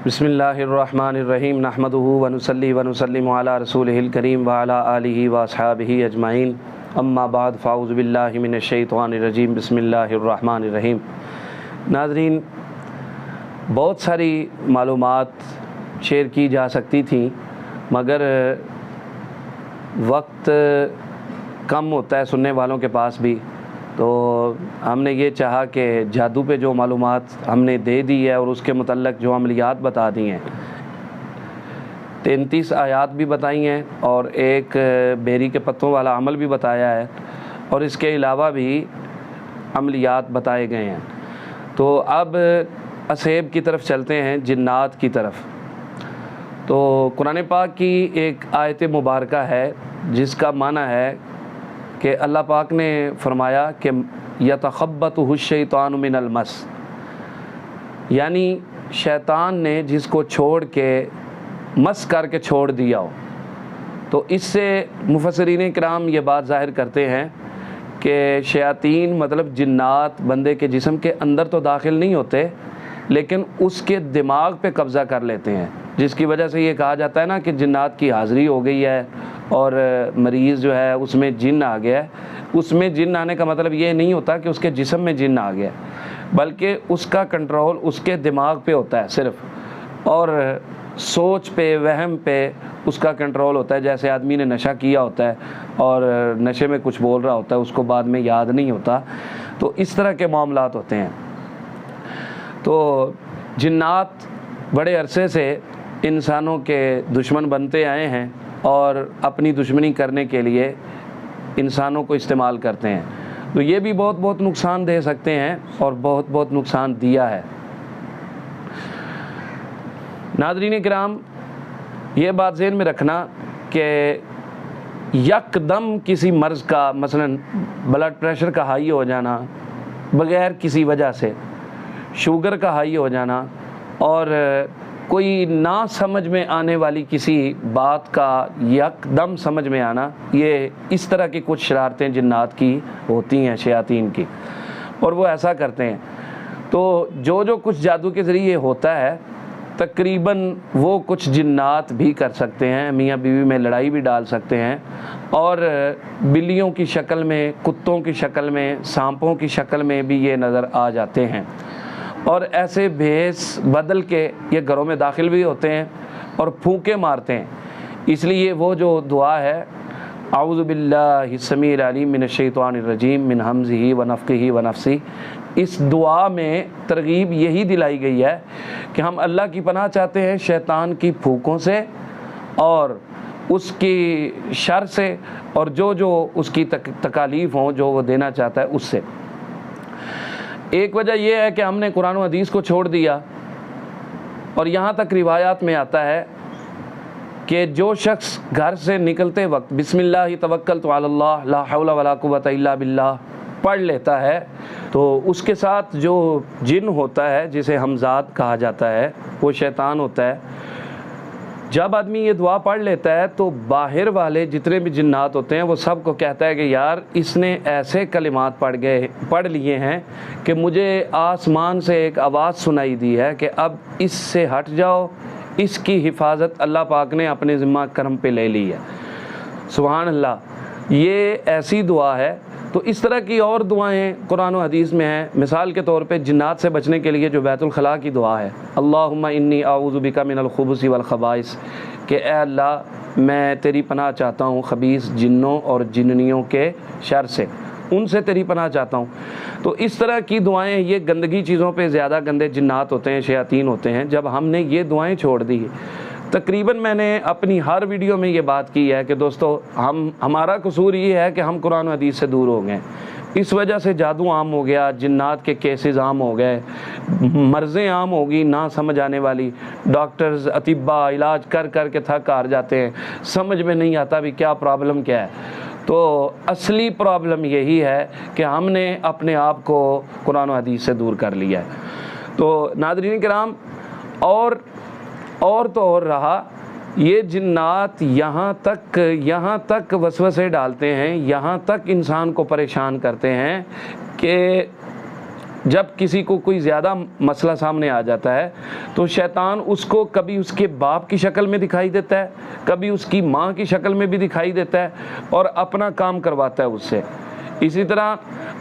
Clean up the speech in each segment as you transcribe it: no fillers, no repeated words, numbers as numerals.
बिस्मिल्लाहिर्रहमानिर्रहीम नहमदुहु व नुसल्ली व नुसल्लिमु अला रसूलिहिल करीम व अला आलिहि व अस्हाबिहि अजमाइन अम्मा बाद फ़ाऊज़ु बिल्लाहि मिनश शैतानिर रजीम बिस्मिल्लाहिर्रहमानिर्रहीम। नाज़रीन, बहुत सारी मालूमात शेयर की जा सकती थी मगर वक्त कम होता है सुनने वालों के पास भी, तो हमने ये चाहा कि जादू पे जो मालूमात हमने दे दी है और उसके मुतल्लक जो अमलियात बता दी हैं, 33 आयात भी बताई हैं और एक बेरी के पत्तों वाला अमल भी बताया है और इसके अलावा भी अमलियात बताए गए हैं। तो अब असेब की तरफ चलते हैं, जिन्नात की तरफ। तो कुरान पाक की एक आयत मुबारका है जिसका माना है कि अल्लाह पाक ने फरमाया कि यतखब्बतुहु शैतानु मिनल मस, यानी शैतान ने जिसको छोड़ के मस करके छोड़ दिया हो। तो इससे मुफस्सिरीन किराम ये बात ज़ाहिर करते हैं कि शयातीन मतलब जिन्नात बंदे के जिस्म के अंदर तो दाखिल नहीं होते लेकिन उसके दिमाग पे कब्ज़ा कर लेते हैं, जिसकी वजह से ये कहा जाता है ना कि जिन्नात की हाज़िरी हो गई है और मरीज़ जो है उसमें जिन आ गया है। उसमें जिन आने का मतलब ये नहीं होता कि उसके जिस्म में जिन आ गया, बल्कि उसका कंट्रोल उसके दिमाग पे होता है सिर्फ, और सोच पे वहम पे उसका कंट्रोल होता है। जैसे आदमी ने नशा किया होता है और नशे में कुछ बोल रहा होता है, उसको बाद में याद नहीं होता। तो इस तरह के मामलात होते हैं। तो जिन्नात बड़े अरसे से इंसानों के दुश्मन बनते आए हैं और अपनी दुश्मनी करने के लिए इंसानों को इस्तेमाल करते हैं। तो ये भी बहुत बहुत नुकसान दे सकते हैं और बहुत बहुत नुकसान दिया है। नाज़रीन किराम, ये बात ज़हन में रखना कि यकदम किसी मर्ज़ का, मसलन ब्लड प्रेशर का हाई हो जाना बग़ैर किसी वजह से, शुगर का हाई हो जाना और कोई ना समझ में आने वाली किसी बात का यकदम समझ में आना, ये इस तरह की कुछ शरारतें जिन्नात की होती हैं, शयातीन की, और वो ऐसा करते हैं। तो जो कुछ जादू के ज़रिए होता है तकरीबन वो कुछ जिन्नात भी कर सकते हैं। मियाँ बीवी में लड़ाई भी डाल सकते हैं और बिल्लियों की शक्ल में, कुत्तों की शक्ल में, सांपों की शक्ल में भी ये नज़र आ जाते हैं और ऐसे भेस बदल के ये घरों में दाखिल भी होते हैं और फूंके मारते हैं। इसलिए वो जो दुआ है, आऊज़ु बिल्लाहि समीउल अलीम मिनश शैतानिर रजीम मिन हमज़िही व नफ़्ख़िही व नफ़्सी, इस दुआ में तरगीब यही दिलाई गई है कि हम अल्लाह की पनाह चाहते हैं शैतान की फूकों से और उसकी शर से और जो उसकी तकालीफ हों जो वो देना चाहता है उससे। एक वजह यह है कि हमने कुरान और हदीस को छोड़ दिया और यहाँ तक रिवायात में आता है कि जो शख्स घर से निकलते वक्त बिस्मिल्लाहि तवक्कलतु अलल्लाह ला हौला वला कुव्वता इल्ला बिल्लाह पढ़ लेता है तो उसके साथ जो जिन होता है, जिसे हमजाद कहा जाता है, वो शैतान होता है। जब आदमी ये दुआ पढ़ लेता है तो बाहर वाले जितने भी जिन्नात होते हैं वो सब को कहता है कि यार इसने ऐसे कलिमात पढ़ लिए हैं कि मुझे आसमान से एक आवाज़ सुनाई दी है कि अब इससे हट जाओ, इसकी हिफाजत अल्लाह पाक ने अपने ज़िम्मा करम पे ले ली है। सुभान अल्लाह, ये ऐसी दुआ है। तो इस तरह की और दुआएं कुरान और हदीस में हैं। मिसाल के तौर पे जिन्नात से बचने के लिए जो बैतुल खला की दुआ है, अल्लाहुम्मा इन्नी आऊज़ु बिका मिनल खुबुसी वल खबाइस, कि ए अल्लाह मैं तेरी पनाह चाहता हूँ खबीस जिन्नों और जिन्नियों के शर से, उनसे तेरी पनाह चाहता हूँ। तो इस तरह की दुआएं, ये गंदगी चीज़ों पे ज़्यादा गंदे जिन्नात होते हैं, शयातीन होते हैं। जब हमने ये दुआएं छोड़ दी, तकरीबन मैंने अपनी हर वीडियो में ये बात की है कि दोस्तों हमारा कसूर ये है कि हम कुरान और हदीस से दूर हो गए। इस वजह से जादू आम हो गया, जिन्नात के केसेस आम हो गए, मर्ज़ें आम होगी ना समझ आने वाली। डॉक्टर्स अतिब्बा इलाज कर कर के थक हार जाते हैं, समझ में नहीं आता भी क्या प्रॉब्लम क्या है। तो असली प्रॉब्लम यही है कि हमने अपने आप को कुरान और हदीस से दूर कर लिया है। तो नाज़रीन किराम, और तो और रहा, ये जिन्नात यहाँ तक वसवसे डालते हैं, यहाँ तक इंसान को परेशान करते हैं कि جب کسی کو کوئی زیادہ مسئلہ سامنے آ جاتا ہے تو شیطان اس کو کبھی اس کے باپ کی شکل میں دکھائی دیتا ہے، کبھی اس کی ماں کی شکل میں بھی دکھائی دیتا ہے اور اپنا کام کرواتا ہے اس سے۔ اسی طرح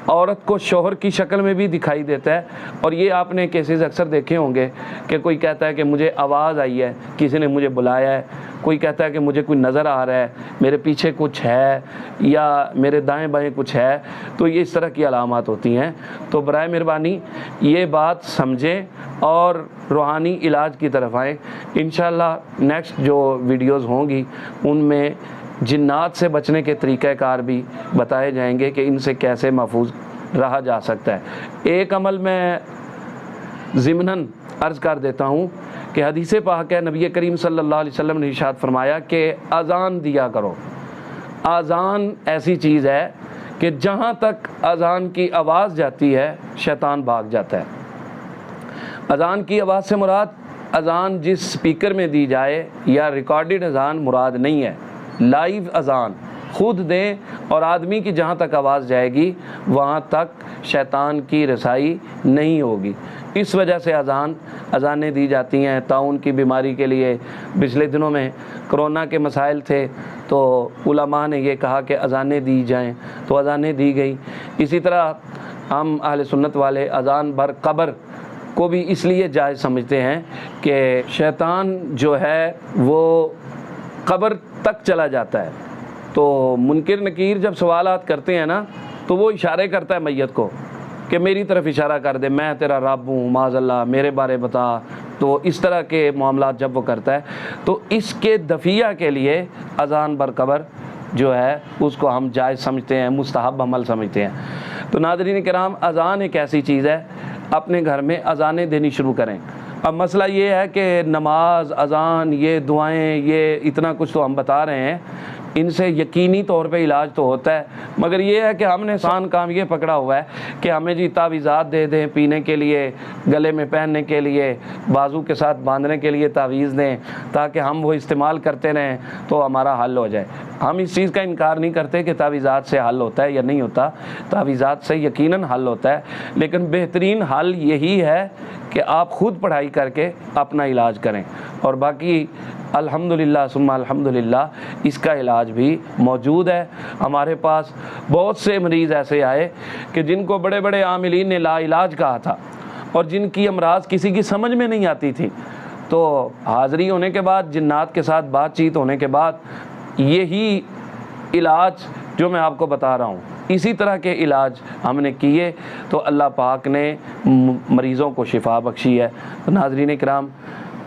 عورت کو شوہر کی شکل میں بھی دکھائی دیتا ہے، اور یہ آپ نے کیسز اکثر دیکھے ہوں گے کہ کوئی کہتا ہے کہ مجھے آواز آئی ہے، کسی نے مجھے بلایا ہے، کوئی کہتا ہے کہ مجھے کوئی نظر آ رہا ہے، میرے پیچھے کچھ ہے یا میرے دائیں بائیں کچھ ہے، تو یہ اس طرح کی علامات ہوتی ہیں۔ تو برائے مہربانی یہ بات سمجھیں اور روحانی علاج کی طرف آئیں۔ انشاءاللہ نیکسٹ جو ویڈیوز ہوں گی ان میں جنات سے بچنے کے طریقہ کار بھی بتائے جائیں گے کہ ان سے کیسے محفوظ رہا جا سکتا ہے۔ ایک عمل میں ضمناً عرض کر دیتا ہوں کہ حدیث پاک ہے، نبی کریم صلی اللہ علیہ وسلم نے ارشاد فرمایا کہ اذان دیا کرو۔ اذان ایسی چیز ہے کہ جہاں تک اذان کی آواز جاتی ہے شیطان بھاگ جاتا ہے۔ اذان کی آواز سے مراد اذان جس سپیکر میں دی جائے یا ریکارڈڈ اذان مراد نہیں ہے، لائیو اذان خود دیں اور آدمی کی جہاں تک آواز جائے گی وہاں تک شیطان کی رسائی نہیں ہوگی۔ اس وجہ سے اذانیں دی جاتی ہیں۔ طاعون کی بیماری کے لیے پچھلے دنوں میں کرونا کے مسائل تھے تو علماء نے یہ کہا کہ اذانیں دی جائیں، تو اذانیں دی گئی۔ اسی طرح ہم اہل سنت والے اذان بر قبر کو بھی اس لیے جائز سمجھتے ہیں کہ شیطان جو ہے وہ قبر تک چلا جاتا ہے، تو منکر نکیر جب سوالات کرتے ہیں نا تو وہ اشارے کرتا ہے میت کو کہ میری طرف اشارہ کر دے، میں تیرا رب ہوں، معاذ اللہ میرے بارے بتا۔ تو اس طرح کے معاملات جب وہ کرتا ہے تو اس کے دفیہ کے لیے اذان بر قبر جو ہے اس کو ہم جائز سمجھتے ہیں، مستحب عمل سمجھتے ہیں۔ تو ناظرین کرام، اذان ایک ایسی چیز ہے، اپنے گھر میں اذانیں دینی شروع کریں۔ اب مسئلہ یہ ہے کہ نماز، اذان، یہ دعائیں، یہ اتنا کچھ تو ہم بتا رہے ہیں، ان سے یقینی طور پہ علاج تو ہوتا ہے، مگر یہ ہے کہ ہم نے آسان کام یہ پکڑا ہوا ہے کہ ہمیں جی تعویذات دے دیں پینے کے لیے، گلے میں پہننے کے لیے، بازو کے ساتھ باندھنے کے لیے تعویذ دیں تاکہ ہم وہ استعمال کرتے رہیں تو ہمارا حل ہو جائے۔ ہم اس چیز کا انکار نہیں کرتے کہ تعویذات سے حل ہوتا ہے یا نہیں ہوتا، تعویذات سے یقیناً حل ہوتا ہے، لیکن بہترین حل یہی ہے کہ آپ خود پڑھائی کر کے اپنا علاج کریں، اور باقی الحمدللہ ثم الحمدللہ اس کا علاج بھی موجود ہے۔ ہمارے پاس بہت سے مریض ایسے آئے کہ جن کو بڑے بڑے عاملین نے لا علاج کہا تھا اور جن کی امراض کسی کی سمجھ میں نہیں آتی تھی، تو حاضری ہونے کے بعد، جنات کے ساتھ بات چیت ہونے کے بعد یہی علاج جو میں آپ کو بتا رہا ہوں، اسی طرح کے علاج ہم نے کیے تو اللہ پاک نے مریضوں کو شفا بخشی ہے۔ تو ناظرین کرام،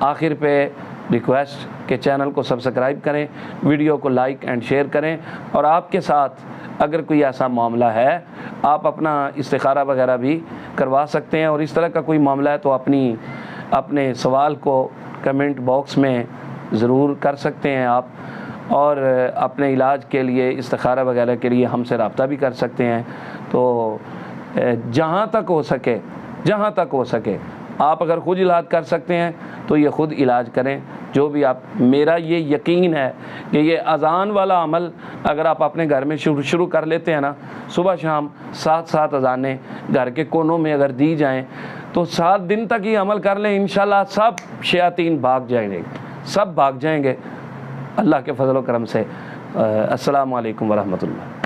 آخر پہ ریکویسٹ کہ چینل کو سبسکرائب کریں، ویڈیو کو لائک اینڈ شیئر کریں، اور آپ کے ساتھ اگر کوئی ایسا معاملہ ہے آپ اپنا استخارہ وغیرہ بھی کروا سکتے ہیں، اور اس طرح کا کوئی معاملہ ہے تو اپنے سوال کو کمنٹ باکس میں ضرور کر سکتے ہیں آپ، اور اپنے علاج کے لیے استخارہ وغیرہ کے لیے ہم سے رابطہ بھی کر سکتے ہیں۔ تو جہاں تک ہو سکے آپ اگر خود علاج کر سکتے ہیں تو یہ خود علاج کریں، جو بھی آپ، میرا یہ یقین ہے کہ یہ اذان والا عمل اگر آپ اپنے گھر میں شروع کر لیتے ہیں نا، صبح شام 7 اذانیں گھر کے کونوں میں اگر دی جائیں تو 7 دن تک یہ عمل کر لیں، انشاءاللہ سب شیاطین بھاگ جائیں گے اللہ کے فضل و کرم سے۔ السلام علیکم ورحمۃ اللہ۔